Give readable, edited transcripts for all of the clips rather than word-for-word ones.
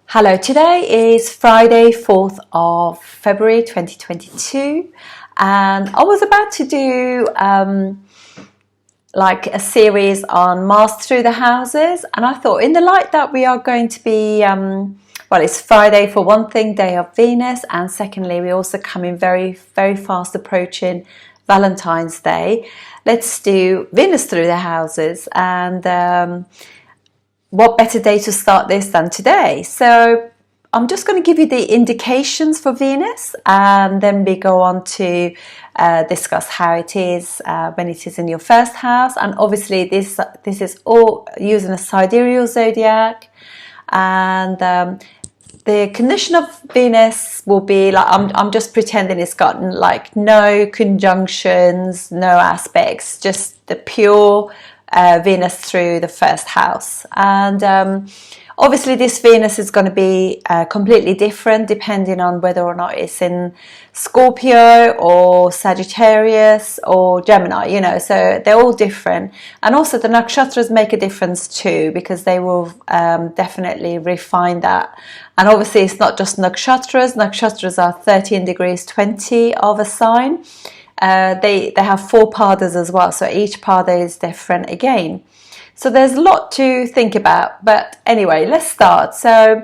Hello, today is Friday, 4th of February 2022, and I was about to do like a series on Mars through the houses, and I thought in the light that we are going to be, well, it's Friday for one thing, day of Venus, and secondly, we're also coming very fast approaching Valentine's Day. Let's do Venus through the houses, and what better day to start this than today? So I'm just going to give you the indications for Venus, and then we go on to discuss how it is when it is in your first house. And obviously this is all using a sidereal zodiac, and the condition of Venus will be like, I'm just pretending it's got like no conjunctions, no aspects, just the pure Venus through the first house. And obviously this Venus is going to be completely different depending on whether or not it's in Scorpio or Sagittarius or Gemini, you know, so they're all different. And also the nakshatras make a difference too, because they will definitely refine that. And obviously it's not just nakshatras are 13 degrees 20 of a sign. They have 4 padas as well, so each pada is different again. So there's a lot to think about, but anyway, let's start. So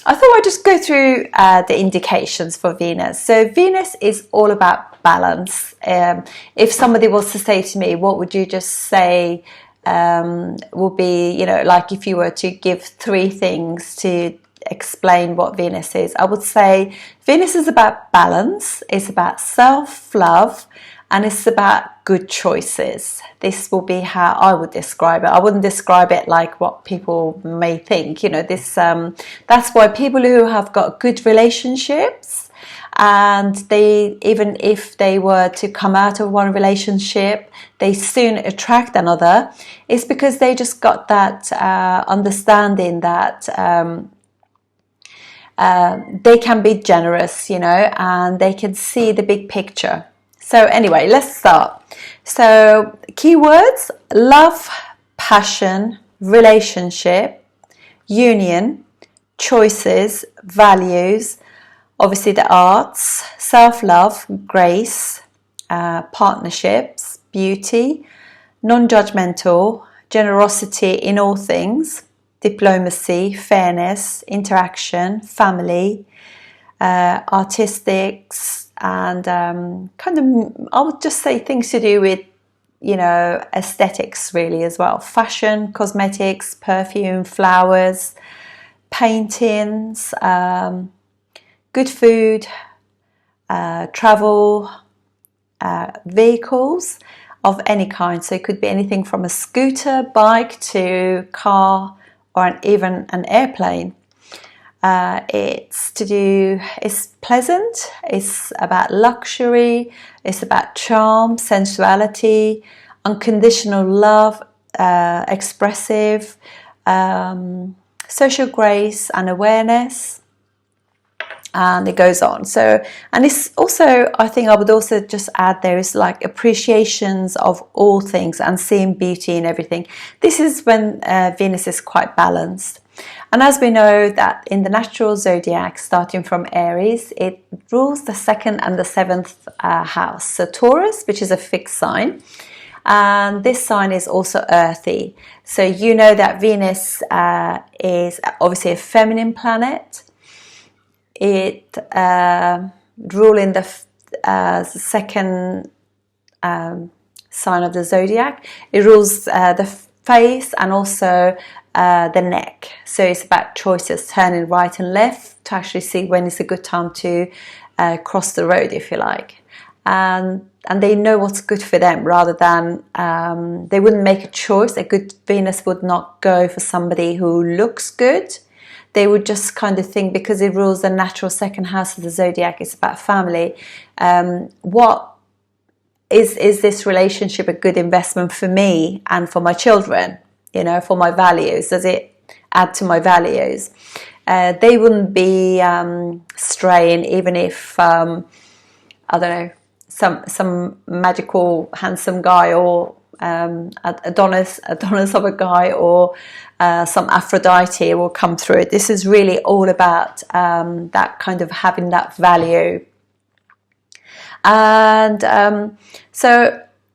I thought I'd just go through the indications for Venus. So Venus is all about balance. If somebody was to say to me, what would you just say would be, you know, like if you were to give 3 things to explain what Venus is, I would say Venus is about balance, it's about self-love, and it's about good choices. This will be how I would describe it. I wouldn't describe it like what people may think, you know, this that's why people who have got good relationships, and they, even if they were to come out of one relationship, they soon attract another, is because they just got that understanding that they can be generous, you know, and they can see the big picture. So anyway, let's start. So keywords: love, passion, relationship, union, choices, values, obviously the arts, self-love, grace, partnerships, beauty, non-judgmental, generosity in all things, diplomacy, fairness, interaction, family, artistics, and kind of, I would just say things to do with, you know, aesthetics really as well. Fashion, cosmetics, perfume, flowers, paintings, good food, travel, vehicles of any kind. So it could be anything from a scooter, bike to car, or even an airplane. It's pleasant, it's about luxury, it's about charm, sensuality, unconditional love, expressive, social grace and awareness, and it goes on. So, and it's also, I think I would also just add, there is like appreciations of all things and seeing beauty in everything. This is when Venus is quite balanced. And as we know that in the natural zodiac, starting from Aries, it rules the 2nd and the 7th house. So Taurus, which is a fixed sign, and this sign is also earthy. So you know that Venus is obviously a feminine planet. It ruling the 2nd sign of the zodiac. It rules the face and also the neck. So it's about choices, turning right and left to actually see when is a good time to cross the road, if you like. And they know what's good for them, rather than they wouldn't make a choice. A good Venus would not go for somebody who looks good. They would just kind of think, because it rules the natural 2nd house of the zodiac, it's about family. What is this relationship a good investment for me and for my children? You know, for my values, does it add to my values? They wouldn't be straying, even if I don't know, some magical handsome guy or Adonis of a guy, or some Aphrodite will come through. This is really all about that kind of having that value. And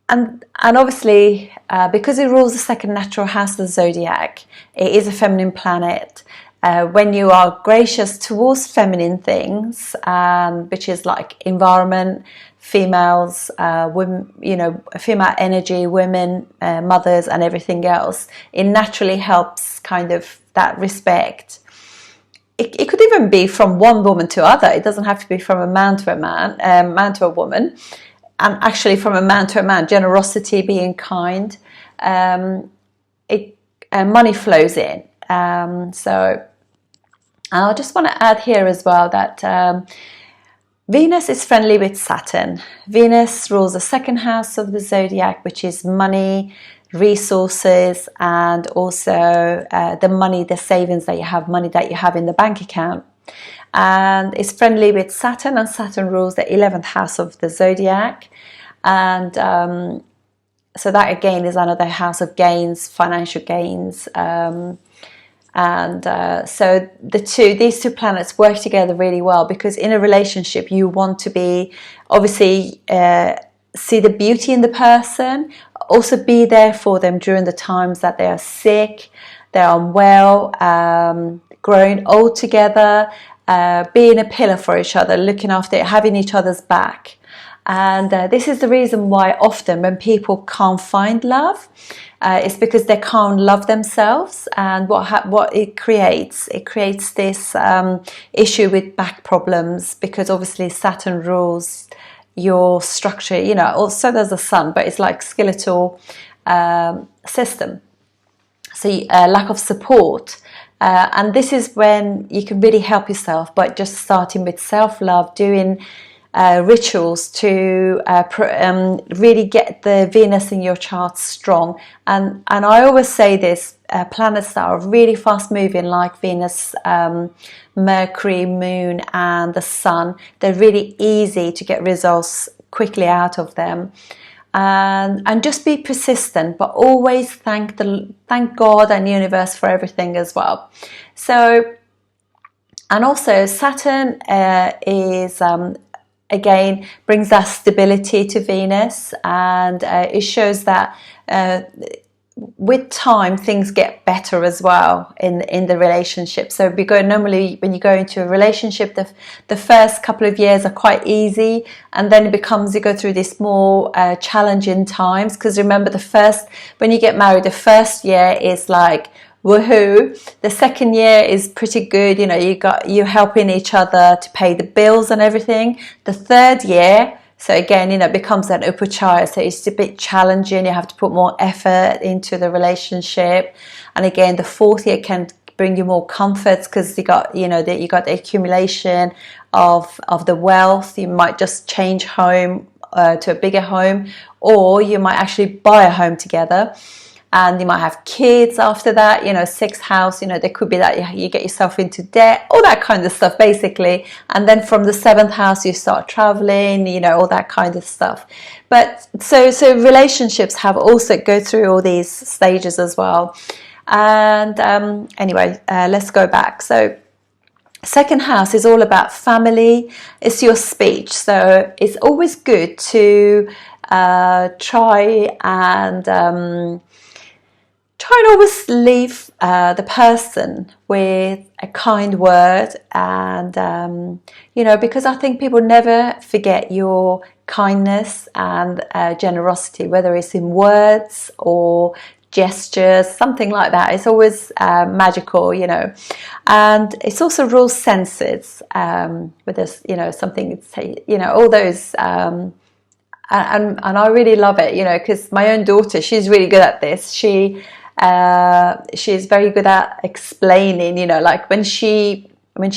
and obviously, because it rules the second natural house of the zodiac, it is a feminine planet. When you are gracious towards feminine things, which is like environment, females, women, female energy, women, mothers, and everything else, it naturally helps kind of that respect. It could even be from one woman to other. It doesn't have to be from a man to a man to a woman, and actually from a man to a man. Generosity, being kind, money flows in. So I just want to add here as well that Venus is friendly with Saturn. Venus rules the second house of the zodiac, which is money, resources, and also the money, the savings that you have, money that you have in the bank account. And it's friendly with Saturn, and Saturn rules the 11th house of the zodiac. And so that again is another house of gains, financial gains. So these two planets work together really well, because in a relationship you want to be, obviously, see the beauty in the person, also be there for them during the times that they are sick, they're unwell, growing old together, being a pillar for each other, looking after, having each other's back. And this is the reason why often when people can't find love, it's because they can't love themselves. And what it creates this issue with back problems, because obviously Saturn rules your structure, also there's the sun, but it's like skeletal system. So lack of support. And this is when you can really help yourself by just starting with self-love, doing rituals to really get the Venus in your chart strong. And I always say this, planets that are really fast moving, like Venus, Mercury, Moon, and the Sun, they're really easy to get results quickly out of them. And just be persistent, but always thank God and universe for everything as well. So, and also Saturn is again brings that stability to Venus, and it shows that with time things get better as well in the relationship. So normally when you go into a relationship, the first couple of years are quite easy, and then you go through this more challenging times, because remember, when you get married, the first year is like woohoo. The second year is pretty good, you're helping each other to pay the bills and everything. The third year, so again, it becomes an upachaya, so it's a bit challenging. You have to put more effort into the relationship. And again, the fourth year can bring you more comforts, because you got the accumulation of the wealth. You might just change home to a bigger home, or you might actually buy a home together. And you might have kids after that, sixth house, there could be that you get yourself into debt, all that kind of stuff, basically. And then from the seventh house, you start traveling, all that kind of stuff. But so relationships have also go through all these stages as well. And anyway, let's go back. So second house is all about family. It's your speech. So it's always good to try and always leave the person with a kind word, and because I think people never forget your kindness and generosity, whether it's in words or gestures, something like that. It's always magical, and it's also rules senses, with this, something, all those. And I really love it, because my own daughter, she's really good at this. She's very good at explaining, like when she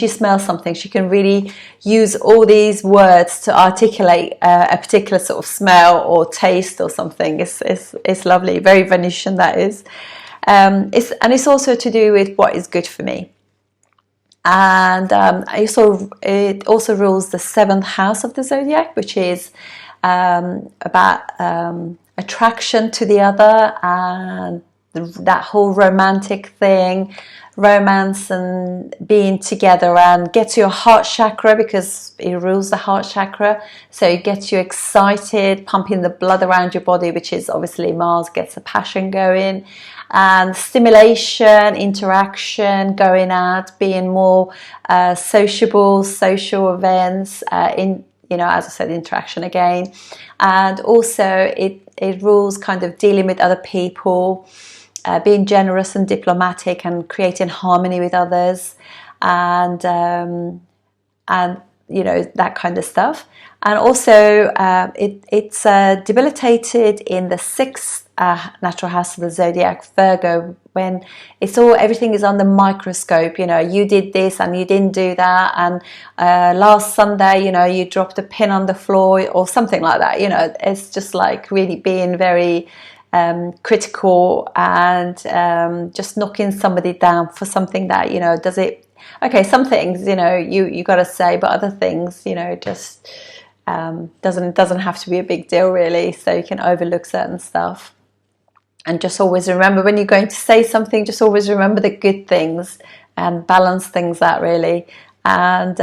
smells something, she can really use all these words to articulate a particular sort of smell or taste or something. It's lovely, very Venusian, that is. It's also to do with what is good for me. And it also rules the seventh house of the zodiac, which is about attraction to the other, and that whole romantic thing, romance and being together, and gets your heart chakra because it rules the heart chakra, so it gets you excited, pumping the blood around your body, which is obviously Mars gets the passion going, and stimulation, interaction, going out, being more sociable, social events, in, you know, as I said, interaction again. And also it rules kind of dealing with other people, being generous and diplomatic and creating harmony with others, and you know, that kind of stuff. And also it's debilitated in the 6th natural house of the zodiac, Virgo, when it's all, everything is on the microscope. You know, you did this and you didn't do that, and last Sunday, you know, you dropped a pin on the floor or something like that. You know, it's just like really being very critical, and just knocking somebody down for something that, you know, does it, okay, some things, you know, you got to say, but other things, you know, just doesn't have to be a big deal really, so you can overlook certain stuff. And just always remember, when you're going to say something, just always remember the good things and balance things out really. And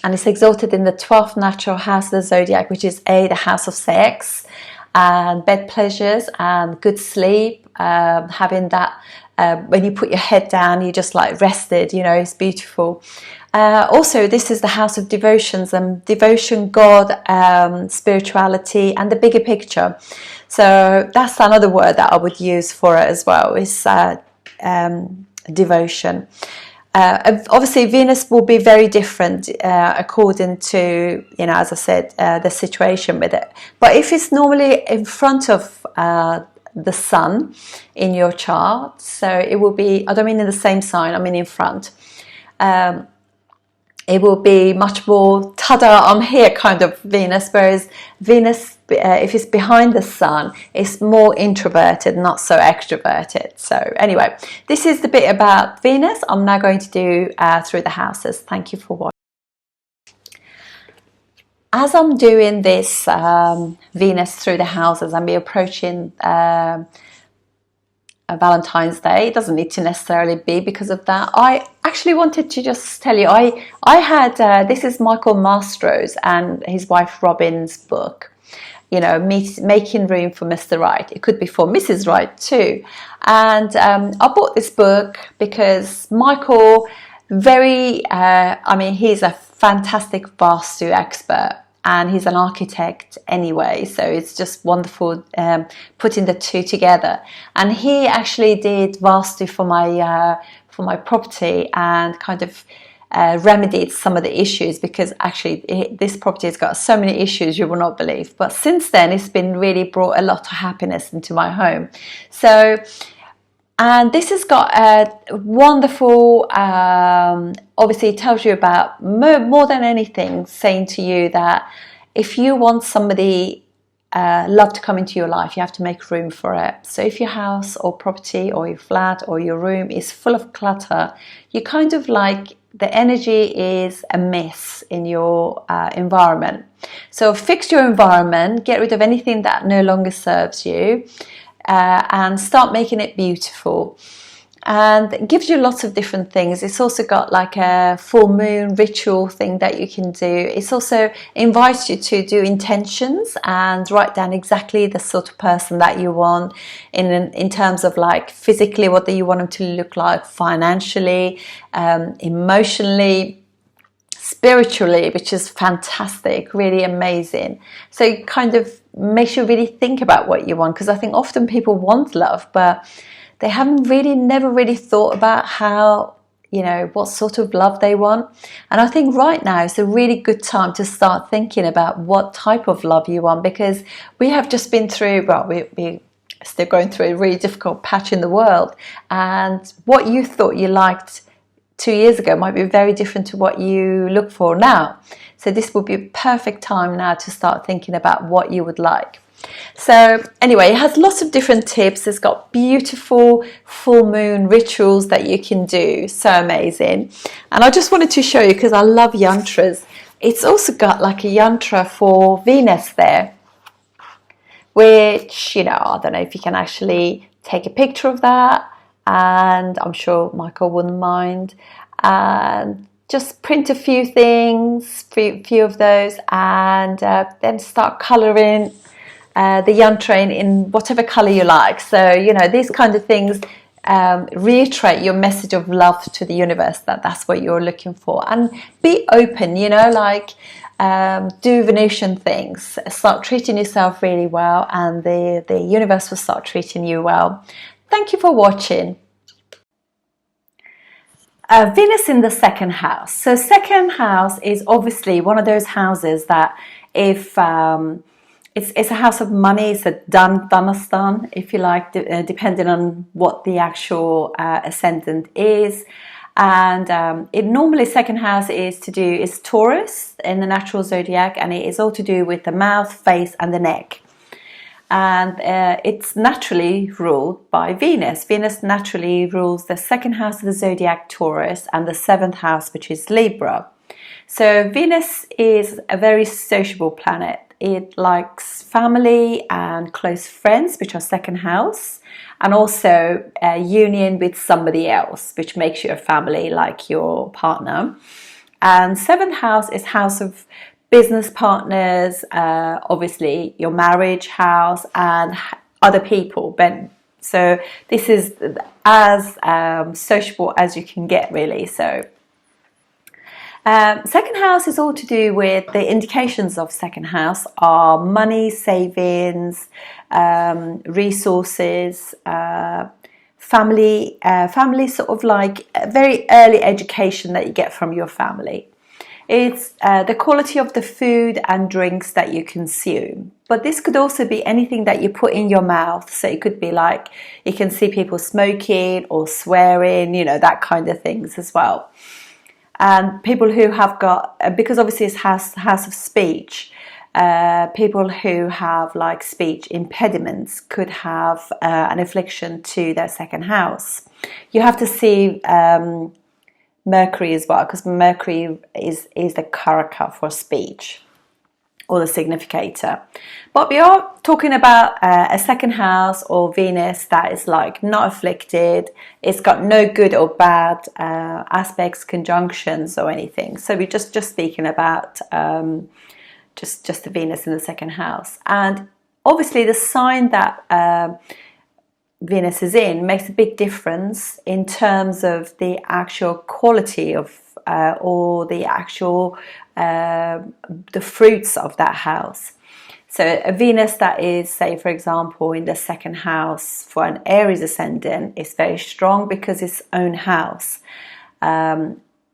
it's exalted in the 12th natural house of the zodiac, which is the house of sex and bed pleasures and good sleep, having that when you put your head down, you're just like rested, you know, it's beautiful. Also, this is the house of devotions, and devotion, God, spirituality, and the bigger picture. So that's another word that I would use for it as well, is devotion. Obviously, Venus will be very different according to, you know, as I said, the situation with it. But if it's normally in front of the sun in your chart, so it will be, I don't mean in the same sign, I mean in front. It will be much more ta-da, I'm here kind of Venus, whereas Venus, if it's behind the sun, it's more introverted, not so extroverted. So anyway, this is the bit about Venus. I'm now going to do through the houses. Thank you for watching. As I'm doing this Venus through the houses, I'm approaching Valentine's Day. It doesn't need to necessarily be because of that. I actually wanted to just tell you, I had this is Michael Mastro's and his wife Robin's book, you know, Making Room for Mr. Right. It could be for Mrs. Right too. And I bought this book because Michael, I mean, he's a fantastic Vastu expert, and he's an architect anyway, so it's just wonderful putting the two together. And he actually did Vastu for my property, and kind of remedied some of the issues, because actually this property has got so many issues you will not believe. But since then, it's been really brought a lot of happiness into my home. So, and this has got a wonderful, obviously it tells you about, more than anything, saying to you that if you want somebody, love to come into your life, you have to make room for it. So if your house or property or your flat or your room is full of clutter, you kind of like, the energy is a mess in your environment. So fix your environment, get rid of anything that no longer serves you, and start making it beautiful. And it gives you lots of different things. It's also got like a full moon ritual thing that you can do. It's also invites you to do intentions and write down exactly the sort of person that you want in terms of like physically, what do you want them to look like, financially, emotionally, spiritually, which is fantastic, really amazing. So it kind of makes you really think about what you want, because I think often people want love, but they haven't really, never really thought about how, you know, what sort of love they want. And I think right now is a really good time to start thinking about what type of love you want, because we have just been through, well, we're still going through a really difficult patch in the world, and what you thought you liked 2 years ago might be very different to what you look for now. So this would be a perfect time now to start thinking about what you would like. So anyway, it has lots of different tips. It's got beautiful full moon rituals that you can do. So amazing. And I just wanted to show you, because I love yantras. It's also got like a yantra for Venus there. which, you know, I don't know if you can actually take a picture of that, and I'm sure Michael wouldn't mind, and just print a few things, few of those, and then start colouring the yantra in whatever colour you like. So, you know, these kind of things reiterate your message of love to the universe, that's what you're looking for. And be open, you know, like do Venusian things, start treating yourself really well, and the universe will start treating you well. Thank you for watching. Venus in the second house. So second house is obviously one of those houses that if it's a house of money, it's a dhanastan, if you like, depending on what the actual ascendant is. And it normally, second house is Taurus in the natural zodiac, and it is all to do with the mouth, face and the neck. And it's naturally ruled by Venus. Venus naturally rules the second house of the zodiac, Taurus, and the seventh house, which is Libra. So Venus is a very sociable planet. It likes family and close friends, which are second house, and also union with somebody else, which makes you a family, like your partner. And seventh house is house of business partners, obviously your marriage house, and other people. So this is as sociable as you can get, really. So second house is all to do with the indications of second house are money, savings, resources, family, sort of like a very early education that you get from your family. It's the quality of the food and drinks that you consume. But this could also be anything that you put in your mouth. So it could be like, you can see people smoking or swearing, you know, that kind of things as well. And people who have got, because obviously it's house of speech, people who have like speech impediments could have an affliction to their second house. You have to see Mercury as well, because Mercury is the karaka for speech, or the significator. But we are talking about a second house or Venus that is like not afflicted. It's got no good or bad aspects, conjunctions or anything. So we're just speaking about just the Venus in the second house. And obviously the sign that Venus is in makes a big difference in terms of the actual quality of or the actual the fruits of that house. So a Venus that is, say for example, in the second house for an Aries ascendant is very strong because it's own house.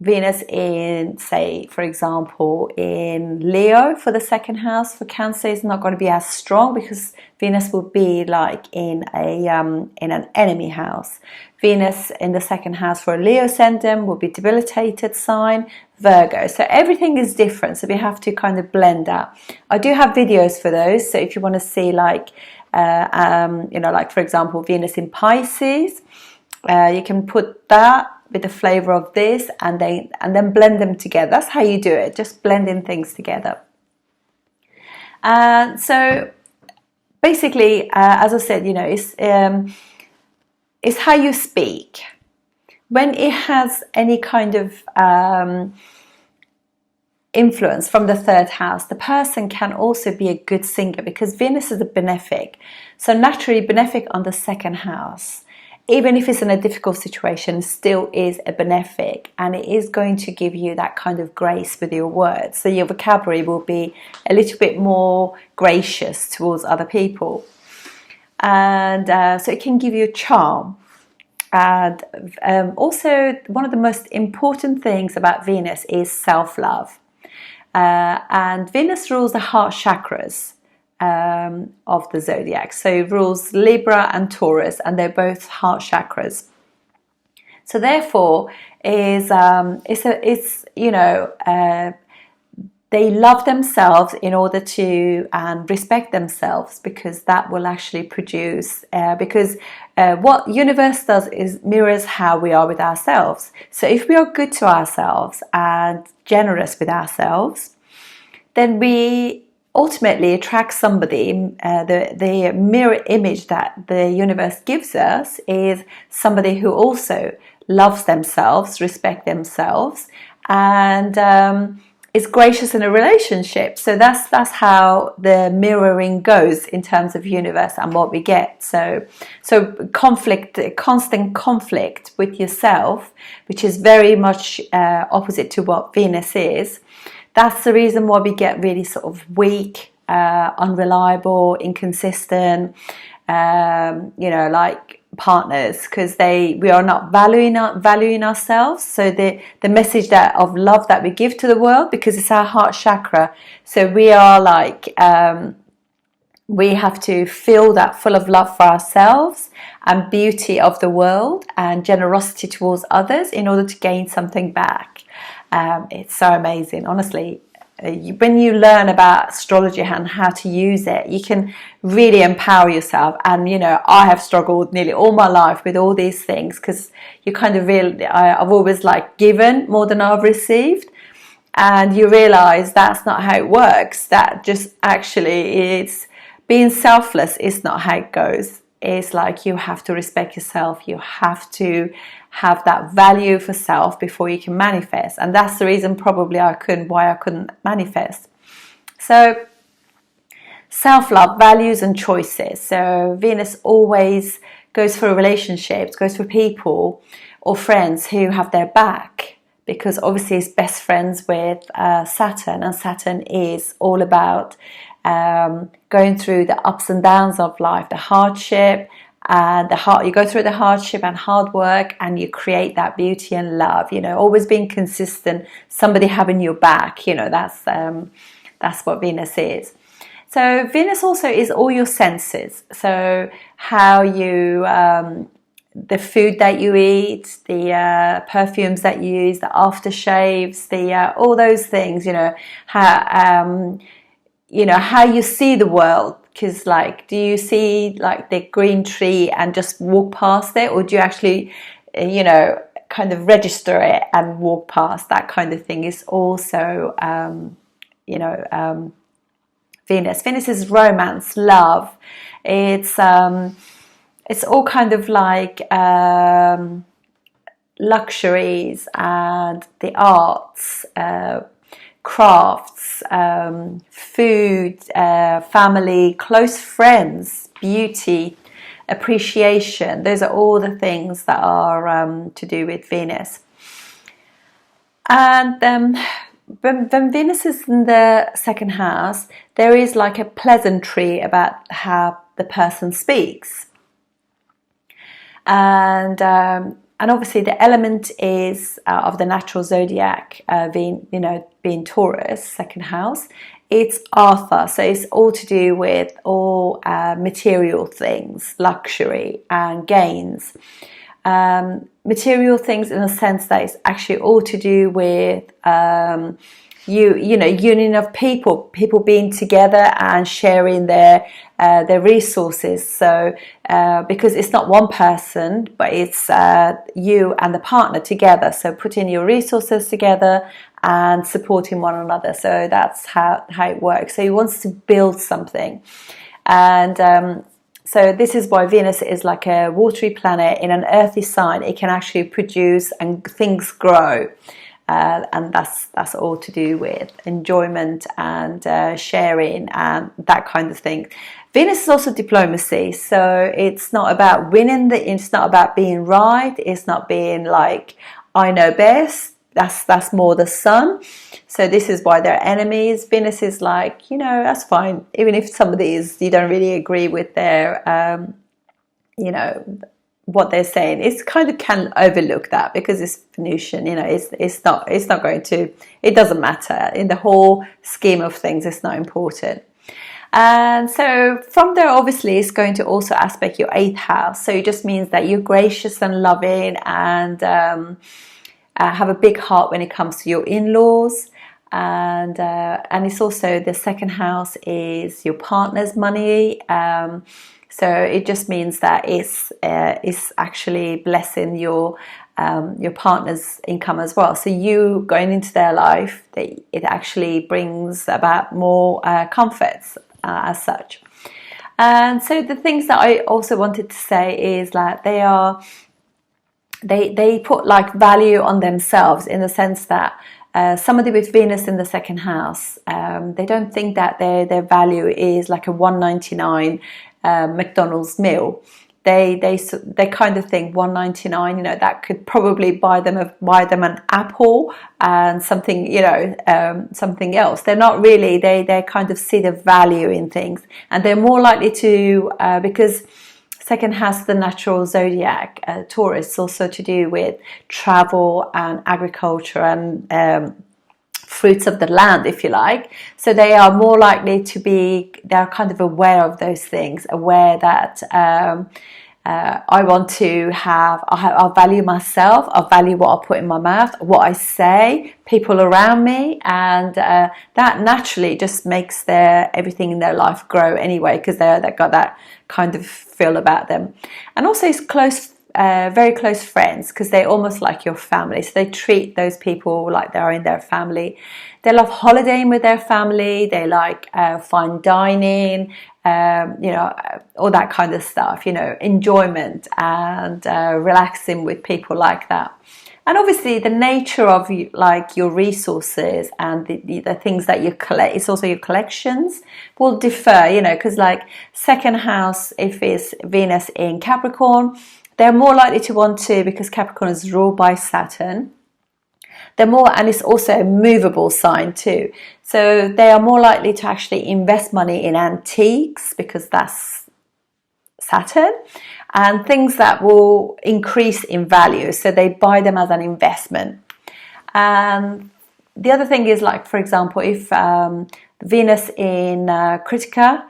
Venus in, say for example, in Leo for the second house for Cancer is not going to be as strong, because Venus will be like in an enemy house. Venus in the second house for a Leo ascendant will be debilitated sign, Virgo. So everything is different, so we have to kind of blend that. I do have videos for those, so if you want to see like you know, like for example Venus in Pisces, you can put that with the flavour of this and then blend them together. That's how you do it, just blending things together. So basically, as I said, you know, it's how you speak. When it has any kind of influence from the third house, the person can also be a good singer, because Venus is a benefic. So naturally, benefic on the second house, even if it's in a difficult situation, still is a benefic, and it is going to give you that kind of grace with your words. So your vocabulary will be a little bit more gracious towards other people. And so it can give you a charm. And also, one of the most important things about Venus is self-love. And Venus rules the heart chakras of the zodiac. So it rules Libra and Taurus, and they're both heart chakras. So therefore, it's you know, they love themselves in order to and respect themselves, because that will actually produce, because what universe does is mirrors how we are with ourselves. So if we are good to ourselves and generous with ourselves, then we ultimately attract somebody. The mirror image that the universe gives us is somebody who also loves themselves, respect themselves, and is gracious in a relationship. So that's how the mirroring goes in terms of universe and what we get. So conflict, constant conflict with yourself, which is very much opposite to what Venus is. That's the reason why we get really sort of weak, unreliable, inconsistent, like partners, because we are not valuing ourselves. So the message of love that we give to the world, because it's our heart chakra, so we are like we have to feel that full of love for ourselves and beauty of the world and generosity towards others in order to gain something back. It's so amazing, honestly. When you learn about astrology and how to use it, you can really empower yourself. And I have struggled nearly all my life with all these things, because you kind of I've always like given more than I've received, and you realize that's not how it works. That just actually, it's being selfless is not how it goes. It's like you have to respect yourself. You have to have that value for self before you can manifest. And that's the reason probably why I couldn't manifest. So self-love, values and choices. So Venus always goes for relationships, goes for people or friends who have their back, because obviously it's best friends with Saturn, and Saturn is all about going through the ups and downs of life, the hardship, and you go through the hardship and hard work, and you create that beauty and love. Always being consistent, somebody having your back. That's what Venus is. So Venus also is all your senses. So how you the food that you eat, the perfumes that you use, the aftershaves, all those things. How you see the world. Because do you see like the green tree and just walk past it, or do you actually kind of register it and walk past? That kind of thing is also Venus. Venus is romance, love. It's all kind of like luxuries and the arts, crafts, food, family, close friends, beauty, appreciation. Those are all the things that are to do with Venus. And when Venus is in the second house, there is like a pleasantry about how the person speaks. And obviously the element is of the natural zodiac, being Taurus, second house. It's Arthur, so it's all to do with all material things, luxury and gains. Material things in a sense that it's actually all to do with union of people being together and sharing their resources. So because it's not one person, but it's you and the partner together, so putting your resources together and supporting one another. So that's how it works. So he wants to build something, and so this is why Venus is like a watery planet in an earthy sign. It can actually produce and things grow. And that's all to do with enjoyment and sharing and that kind of thing. Venus is also diplomacy, so it's not about winning. It's not about being right. It's not being like I know best. That's more the Sun. So this is why they're enemies. Venus is like, that's fine, even if somebody you don't really agree with their what they're saying. It's kind of can overlook that because it's Venusian. It's not going to. It doesn't matter in the whole scheme of things. It's not important. And so from there, obviously, it's going to also aspect your 8th house. So it just means that you're gracious and loving and have a big heart when it comes to your in-laws. And it's also the 2nd house is your partner's money. So it just means that it's actually blessing your your partner's income as well. So you going into their life, it actually brings about more comforts as such. And so the things that I also wanted to say is that they put like value on themselves, in the sense that somebody with Venus in the second house, they don't think that their value is like a $1.99 McDonald's meal. They kind of think $1.99, that could probably buy them an apple and something, something else. They're not really, they kind of see the value in things, and they're more likely to, because second house, the natural zodiac, Taurus, also to do with travel and agriculture and fruits of the land, if you like. So they are more likely to be, they're kind of aware of those things, aware that I want to I value myself, I value what I put in my mouth, what I say, people around me, and that naturally just makes everything in their life grow anyway, because they've got that kind of feel about them. And also it's very close friends, because they're almost like your family, so they treat those people like they are in their family. They love holidaying with their family, they like fine dining, all that kind of stuff, enjoyment and relaxing with people like that. And obviously the nature of like your resources and the things that you collect, it's also your collections, will differ, because like second house, if it's Venus in Capricorn, they're more likely to want to, because Capricorn is ruled by Saturn, and it's also a movable sign too. So they are more likely to actually invest money in antiques, because that's Saturn, and things that will increase in value. So they buy them as an investment. And the other thing is, like, for example, if Venus in Kritika,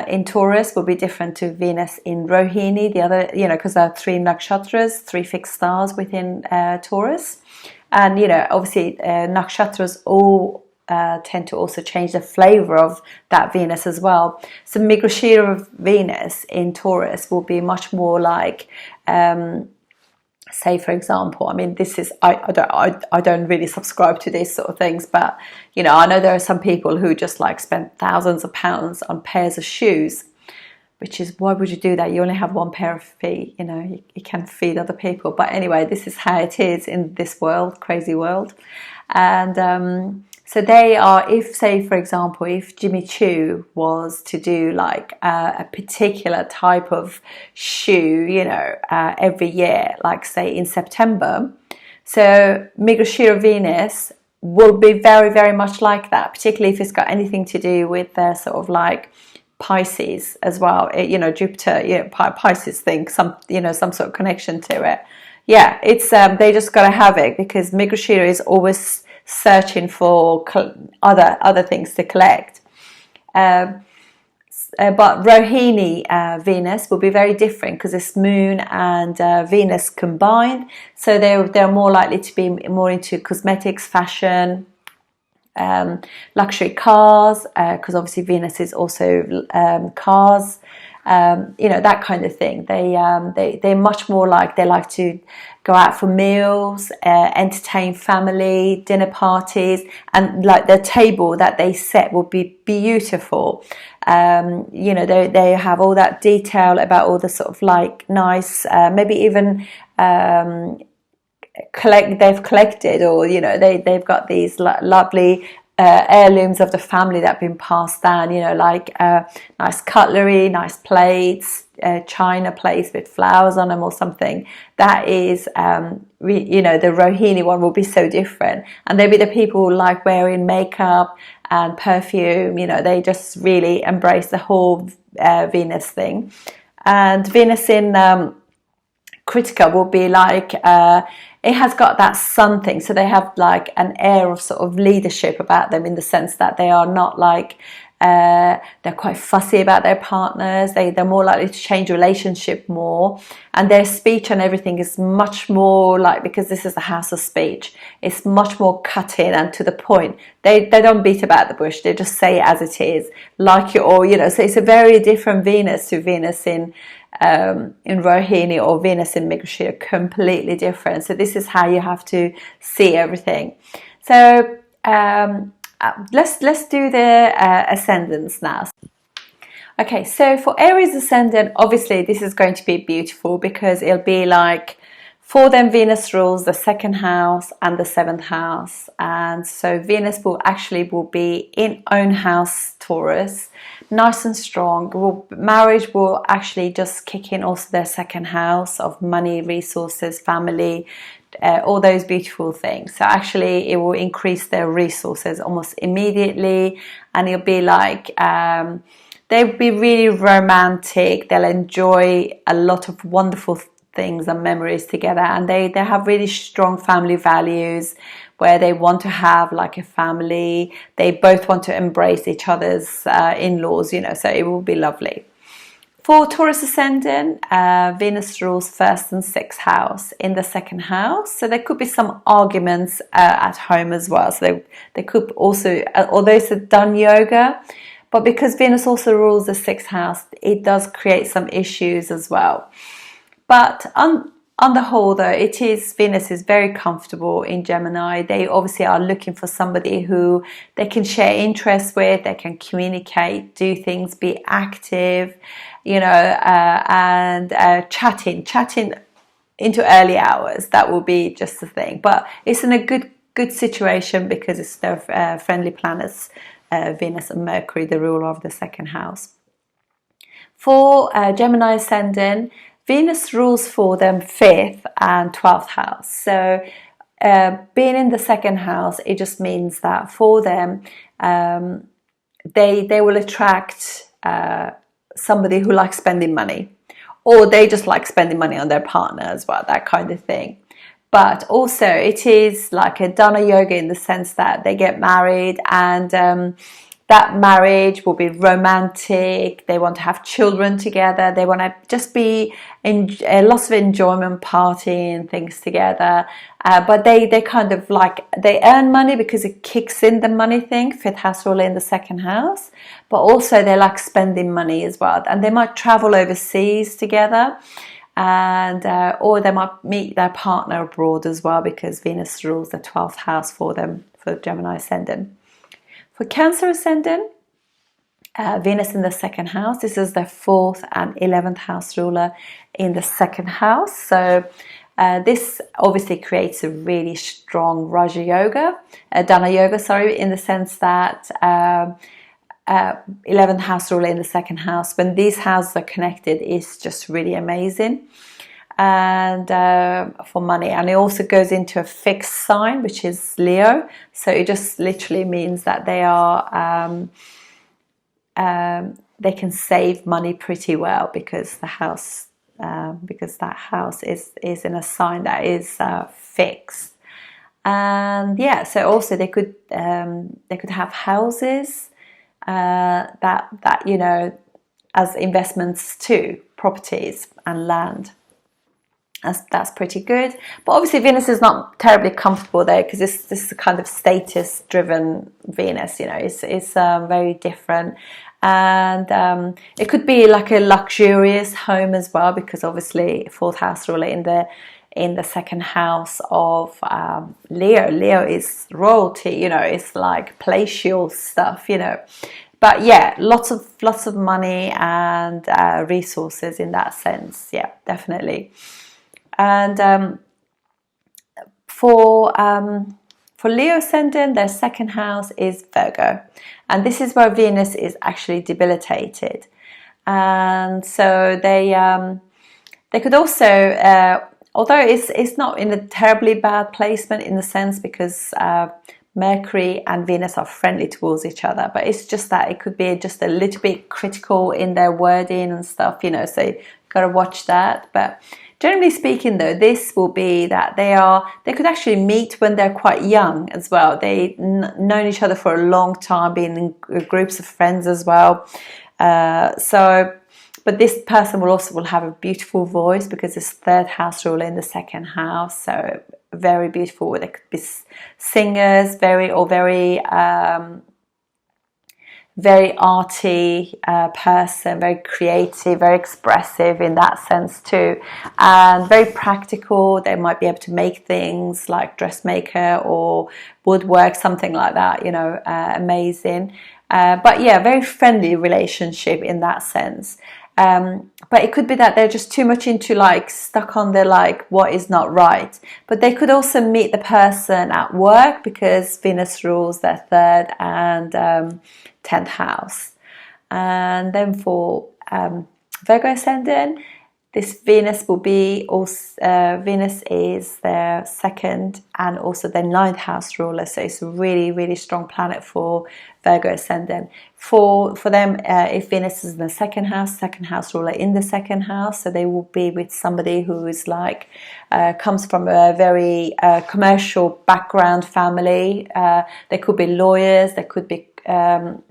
in Taurus, will be different to Venus in Rohini, the other, because there are 3 nakshatras, 3 fixed stars within Taurus. And, obviously nakshatras all tend to also change the flavour of that Venus as well. So Mrigashira of Venus in Taurus will be much more like, say, for example, I mean, this is, I don't really subscribe to these sort of things, but, I know there are some people who just like spend thousands of pounds on pairs of shoes, which is, why would you do that? You only have one pair of feet, you can feed other people. But anyway, this is how it is in this world, crazy world. And so they are, if, say, for example, if Jimmy Choo was to do like a particular type of shoe, every year, like say in September, so Mrigashira Venus will be very, very much like that, particularly if it's got anything to do with their sort of like Pisces as well, Jupiter, Pisces thing, some sort of connection to it. Yeah, it's they just got to have it, because Mrigashira is always searching for other things to collect. But Rohini Venus will be very different, because it's Moon and Venus combined. So they're more likely to be more into cosmetics, fashion, luxury cars, because obviously Venus is also cars, that kind of thing. They're much more like, they like to go out for meals, entertain family, dinner parties, and like the table that they set will be beautiful. They have all that detail about all the sort of like nice, maybe even they've collected, or they've got these lovely heirlooms of the family that have been passed down, like nice cutlery, nice plates, china plates with flowers on them or something. That is the Rohini one will be so different. And they'll be the people who like wearing makeup and perfume, they just really embrace the whole Venus thing. And Venus in Kritika will be like, it has got that sun thing, so they have like an air of sort of leadership about them, in the sense that they are not like, they're quite fussy about their partners, they're more likely to change relationship more, and their speech and everything is much more like, because this is the house of speech, it's much more cut in and to the point. They don't beat about the bush, they just say it as it is, like you, or so it's a very different Venus to Venus in in Rohini or Venus in Mrigashira are completely different. So this is how you have to see everything. So let's do the ascendants now. Okay, so for Aries ascendant, obviously this is going to be beautiful because it'll be like, for them Venus rules the second house and the seventh house, and so Venus will be in own house Taurus, nice and strong. Marriage will actually just kick in also their second house of money, resources, family, all those beautiful things. So actually it will increase their resources almost immediately, and it'll be like they'll be really romantic. They'll enjoy a lot of wonderful things and memories together, and they have really strong family values where they want to have like a family. They both want to embrace each other's in-laws, you know, so it will be lovely. For Taurus ascendant, Venus rules first and sixth house in the second house. So there could be some arguments at home as well. So they could also, although it's done yoga, but because Venus also rules the sixth house, it does create some issues as well. But on the whole, though, Venus is very comfortable in Gemini. They obviously are looking for somebody who they can share interests with, they can communicate, do things, be active, you know, and chatting into early hours. That will be just the thing. But it's in a good situation because it's their friendly planets. Venus and Mercury, the ruler of the second house. For Gemini ascendant, Venus rules for them 5th and 12th house. So being in the second house, it just means that for them, they will attract somebody who likes spending money, or they just like spending money on their partner as well, that kind of thing. But also it is like a Dana yoga in the sense that they get married, and that marriage will be romantic. They want to have children together. They want to just be in lots of enjoyment, partying, things together. But they kind of like, they earn money because it kicks in the money thing, 5th house ruler in the second house. But also they like spending money as well. And they might travel overseas together. And or they might meet their partner abroad as well, because Venus rules the 12th house for them, for Gemini ascendant. For Cancer ascendant, Venus in the second house. This is the 4th and 11th house ruler in the second house. So this obviously creates a really strong Raja yoga, Dana yoga, sorry, in the sense that 11th house ruler in the second house, when these houses are connected, is just really amazing. And for money, and it also goes into a fixed sign, which is Leo. So it just literally means that they are they can save money pretty well, because the house because that house is in a sign that is fixed. And yeah, so also they could have houses that you know, as investments too, properties and land. That's pretty good. But obviously Venus is not terribly comfortable there, because this is a kind of status driven Venus, you know, it's very different. And it could be like a luxurious home as well, because obviously 4th house ruler in the second house of Leo is royalty, you know, it's like palatial stuff, you know. But yeah, lots of money and resources in that sense. Yeah, definitely. And for Leo ascendant, their second house is Virgo, and this is where Venus is actually debilitated. And so they could also, although it's not in a terribly bad placement in the sense, because Mercury and Venus are friendly towards each other, but it's just that it could be just a little bit critical in their wording and stuff, you know, so you've got to watch that. But generally speaking, though, this will be that they could actually meet when they're quite young as well. They've known each other for a long time, being in groups of friends as well. But this person will have a beautiful voice, because it's 3rd house ruler in the second house. So very beautiful. They could be singers, very very arty person, very creative, very expressive in that sense too, and very practical. They might be able to make things like dressmaker or woodwork, something like that, you know, amazing. But yeah, very friendly relationship in that sense. But it could be that they're just too much into like stuck on their like what is not right. But they could also meet the person at work because Venus rules their third and 10th house. And then for Virgo ascendant, this Venus will be also, Venus is their second and also their ninth house ruler. So it's a really, really strong planet for Virgo ascendant. For them, if Venus is in the second house ruler in the second house, so they will be with somebody who is like, comes from a very commercial background family. They could be lawyers, they could be in,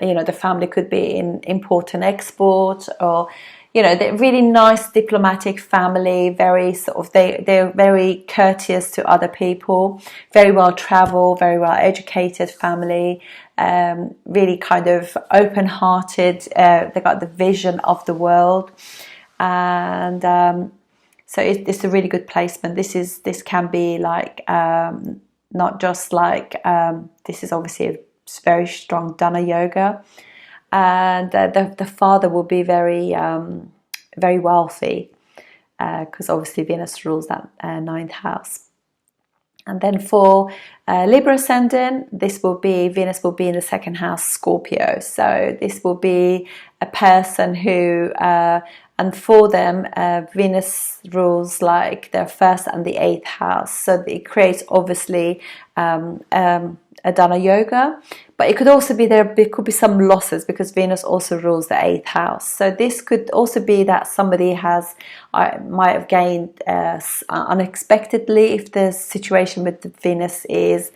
you know, the family could be in import and export, or you know, they're really nice diplomatic family, very sort of, they're very courteous to other people, very well traveled, very well educated family, really kind of open-hearted. They got the vision of the world, and so it's a really good placement. This can be like not just like this is obviously a very strong Dana yoga. And the father will be very very wealthy because obviously Venus rules that ninth house. And then for Libra ascendant, this will be, Venus will be in the second house, Scorpio. So this will be a person who, and for them, Venus rules like their first and the eighth house. So it creates obviously a Dana yoga, but it could also be there could be some losses because Venus also rules the eighth house. So this could also be that somebody might have gained unexpectedly if the situation with the Venus is,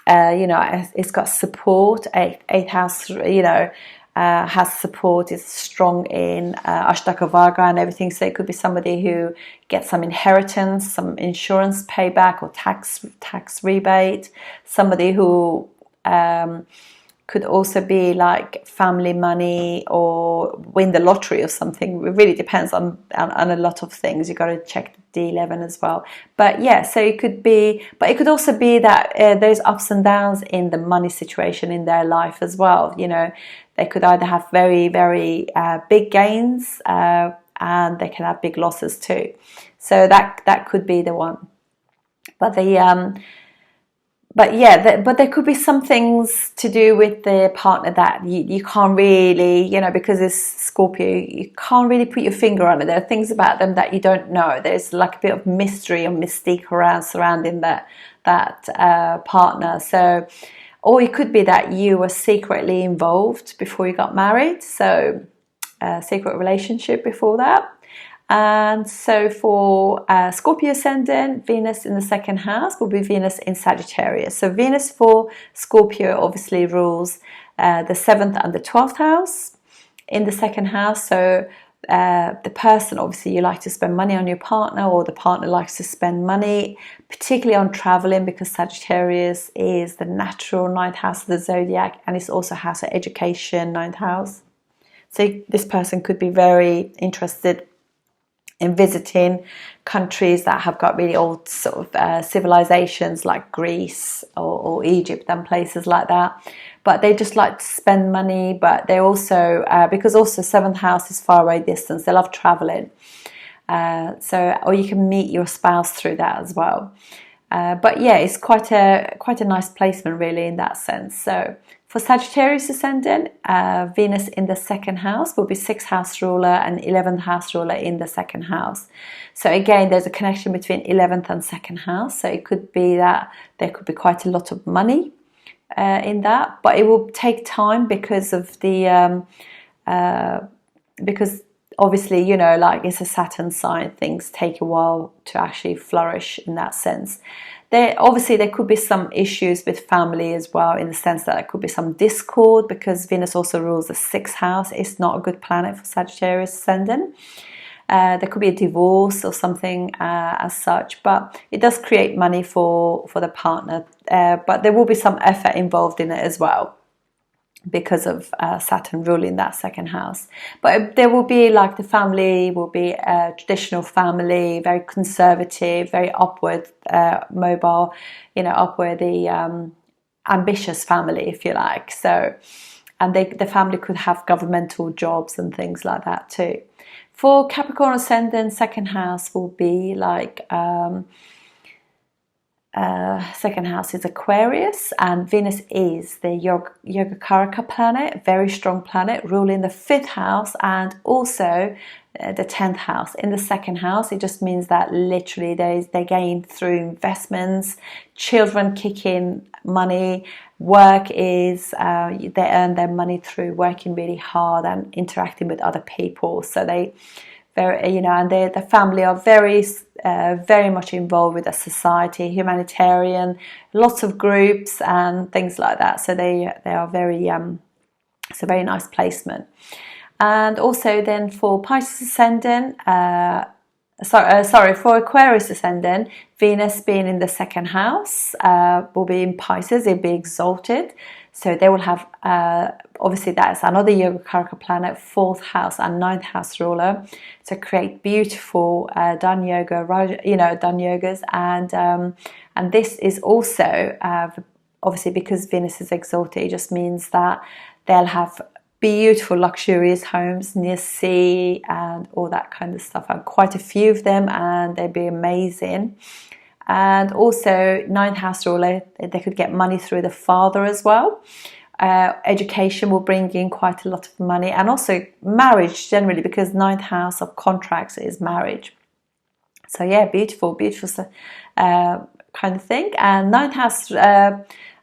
you know, it's got support. Eighth house, you know, has support, is strong in Ashtaka Varga and everything. So it could be somebody who gets some inheritance, some insurance payback or tax rebate. Somebody who could also be like family money or win the lottery or something. It really depends on a lot of things. You've got to check the D11 as well. But yeah, so it could be, but it could also be that there's ups and downs in the money situation in their life as well. You know, they could either have very, very big gains and they can have big losses too. So that could be the one. But but there could be some things to do with the partner that you can't really, you know, because it's Scorpio, you can't really put your finger on it. There are things about them that you don't know. There's like a bit of mystery or mystique surrounding that partner. So, or it could be that you were secretly involved before you got married. So, a secret relationship before that. And so for Scorpio ascendant, Venus in the second house will be Venus in Sagittarius. So Venus for Scorpio obviously rules the 7th and the 12th house in the second house. So the person, obviously you like to spend money on your partner, or the partner likes to spend money, particularly on traveling, because Sagittarius is the natural ninth house of the zodiac, and it's also house of education, ninth house. So this person could be very interested in visiting countries that have got really old sort of civilizations like Greece or Egypt and places like that. But they just like to spend money, but they also, because also 7th house is far away distance, they love traveling. Or you can meet your spouse through that as well. But yeah, it's quite a nice placement really in that sense. So for Sagittarius ascendant, Venus in the second house will be 6th house ruler and 11th house ruler in the second house. So again, there's a connection between 11th and second house. So it could be that there could be quite a lot of money in that, but it will take time because of the because obviously, you know, like it's a Saturn sign, things take a while to actually flourish in that sense. Obviously there could be some issues with family as well, in the sense that there could be some discord, because Venus also rules the 6th house. It's not a good planet for Sagittarius ascendant. There could be a divorce or something as such, but it does create money for the partner, but there will be some effort involved in it as well. because of Saturn ruling that second house. But there will be like the family will be a traditional family, very conservative, very upward, mobile, you know, upwardly ambitious family, if you like. So, and the family could have governmental jobs and things like that too. For Capricorn ascendant, second house will be like second house is Aquarius, and Venus is the Yogacaraka planet, very strong planet, ruling the 5th house and also the 10th house. In the second house, it just means that literally they gain through investments, children kick in money, work is, they earn their money through working really hard and interacting with other people. So they, very, you know, and the family are very much involved with the society, humanitarian, lots of groups and things like that. So they are very, it's a very nice placement. And also then for Pisces ascendant, for Aquarius ascendant, Venus being in the second house will be in Pisces, it'll be exalted. So they will have, obviously that's another Yogacaraka planet, 4th house and 9th house ruler, to create beautiful Dhan Yoga, you know, Dhan Yogas. And this is also, obviously because Venus is exalted, it just means that they'll have beautiful luxurious homes near sea and all that kind of stuff, and quite a few of them, and they'd be amazing. And also 9th house ruler, they could get money through the father as well. Education will bring in quite a lot of money, and also marriage generally, because 9th house of contracts is marriage. So yeah, beautiful kind of thing. And 9th house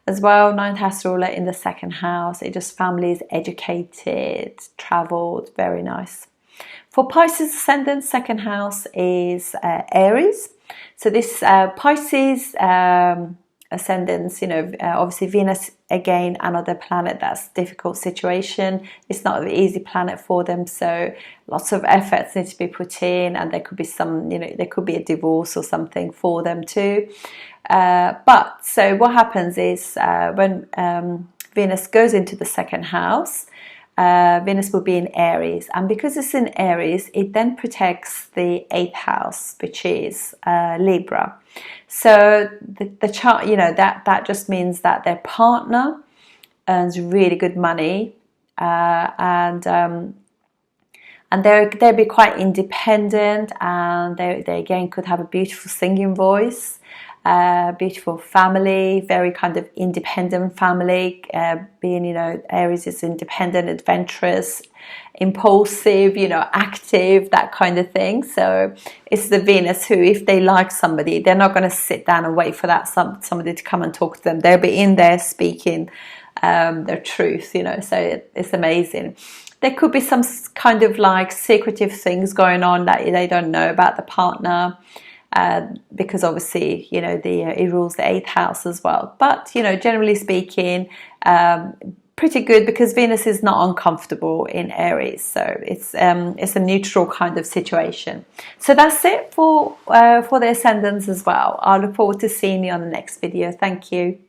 as well, 9th house ruler in the second house, it just families, educated, travelled, very nice. For Pisces ascendant, second house is Aries. So this Pisces ascendants, you know, obviously Venus, again, another planet that's difficult situation. It's not an easy planet for them, so lots of efforts need to be put in, and there could be some, you know, there could be a divorce or something for them too. But so what happens is when Venus goes into the second house, Venus will be in Aries, and because it's in Aries, it then protects the 8th house, which is Libra. So the chart, you know, that just means that their partner earns really good money, and they'll be quite independent, and they again could have a beautiful singing voice. Beautiful family, very kind of independent family, being, you know, Aries is independent, adventurous, impulsive, you know, active, that kind of thing. So it's the Venus who, if they like somebody, they're not going to sit down and wait for that somebody to come and talk to them. They'll be in there speaking their truth, you know, so it's amazing. There could be some kind of like secretive things going on that they don't know about the partner. Because obviously, you know, it rules the 8th house as well. But, you know, generally speaking, pretty good, because Venus is not uncomfortable in Aries. So it's a neutral kind of situation. So that's it for the ascendants as well. I look forward to seeing you on the next video. Thank you.